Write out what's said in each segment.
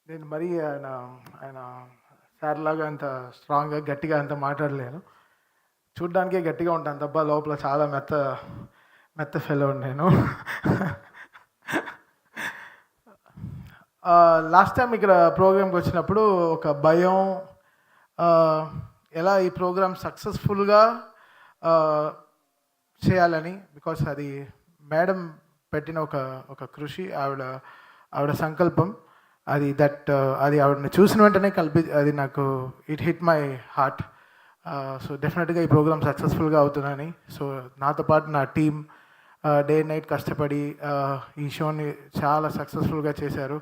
నేను మరీ ఆయన సార్‌లాగా అంత స్ట్రాంగ్‌గా, గట్టిగా అంత మాట్లాడలేను. చూడ్డానికే గట్టిగా ఉంటాను తప్ప లోపల చాలా మెత్త ఫెలోని నేను. లాస్ట్ టైమ్ ఇక్కడ ప్రోగ్రామ్‌కొచ్చినప్పుడు ఒక భయం, ఆహ్, ఎలా ఈ ప్రోగ్రామ్ సక్సెస్‌ఫుల్‌గా ఆహ్, చేయాలని, బికాస్ అది మేడం పెట్టిన ఒక కృషి, ఆవిడ సంకల్పం. అది ఆవిడని చూసిన వెంటనే అది నాకు it hit my heart. So డెఫినెట్గా ఈ ప్రోగ్రామ్ సక్సెస్ఫుల్గా అవుతుందని. సో నాతో పాటు నా టీమ్ డే అండ్ నైట్ కష్టపడి ఈ షోని చాలా సక్సెస్ఫుల్గా చేశారు.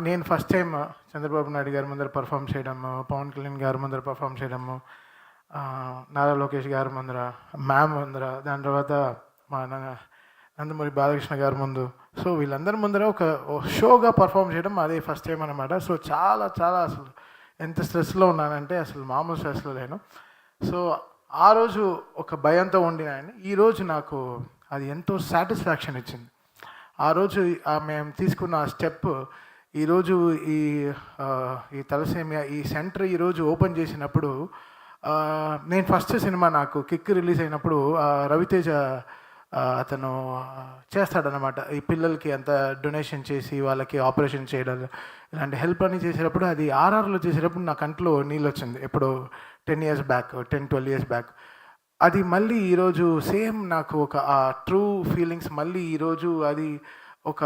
నేను ఫస్ట్ టైం చంద్రబాబు నాయుడు గారి ముందర పర్ఫామ్ చేయడము, పవన్ కళ్యాణ్ గారి ముందర పర్ఫామ్ చేయడము, నారా లోకేష్ గారి ముందర, మ్యామ్ ముందర, దాని తర్వాత మా నందమూరి బాలకృష్ణ గారి ముందు, సో వీళ్ళందరి ముందర ఒక షోగా పర్ఫామ్ చేయడం అదే ఫస్ట్ టైం అనమాట. సో చాలా చాలా అసలు ఎంత స్ట్రెస్లో ఉన్నానంటే అసలు మామూలు స్ట్రెస్లో లేను. సో ఆ రోజు ఒక భయంతో ఉండినాయని, ఈరోజు నాకు అది ఎంతో సాటిస్ఫాక్షన్ ఇచ్చింది. ఆ రోజు మేము తీసుకున్న ఆ స్టెప్ ఈరోజు ఈ ఈ తలసేమియా ఈ సెంటర్ ఈరోజు ఓపెన్ చేసినప్పుడు, నేను ఫస్ట్ సినిమా నాకు కిక్ రిలీజ్ అయినప్పుడు రవితేజ అతను చేస్తాడనమాట. ఈ పిల్లలకి అంత డొనేషన్ చేసి వాళ్ళకి ఆపరేషన్ చేయడం, ఇలాంటి హెల్ప్ అని చేసేటప్పుడు, అది ఆర్ఆర్లో చేసేటప్పుడు నా కంట్లో నీళ్ళు వచ్చింది. ఎప్పుడో 10 ఇయర్స్ బ్యాక్, 10-12 ఇయర్స్ బ్యాక్. అది మళ్ళీ ఈరోజు సేమ్ నాకు ఒక ఆ ట్రూ ఫీలింగ్స్ మళ్ళీ ఈరోజు అది ఒక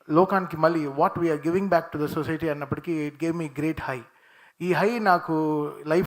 లోకానికి మళ్ళీ what we are giving back to the society అన్నప్పటికీ it gave me great high. ఈ హై నాకు లైఫ్